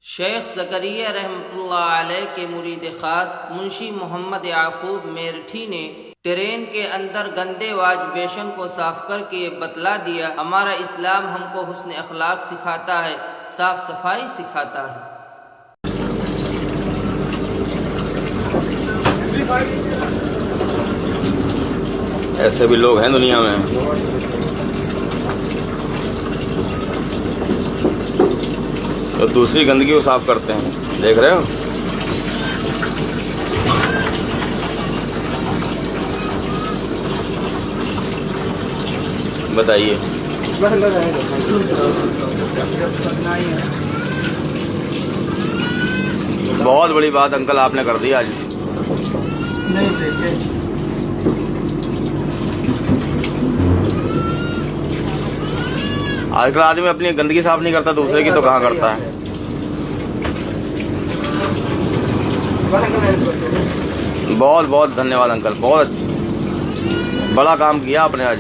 शेख ज़करिया रहमतुल्लाह अलैह के मुरीद ख़ास मुंशी मोहम्मद याकूब मेरठी ने ट्रेन के अंदर गंदे वाजबेशन को साफ करके बतला दिया, हमारा इस्लाम हमको हुस्न अखलाक सिखाता है, साफ सफाई सिखाता है। ऐसे भी लोग हैं दुनिया में। तो दूसरी गंदगी को साफ करते हैं, देख रहे हो। बताइए, बहुत बड़ी बात अंकल आपने कर दी आज। आजकल आदमी अपनी गंदगी साफ नहीं करता, दूसरे की तो कहाँ करता है। बहुत बहुत धन्यवाद अंकल, बहुत बड़ा काम किया आपने आज।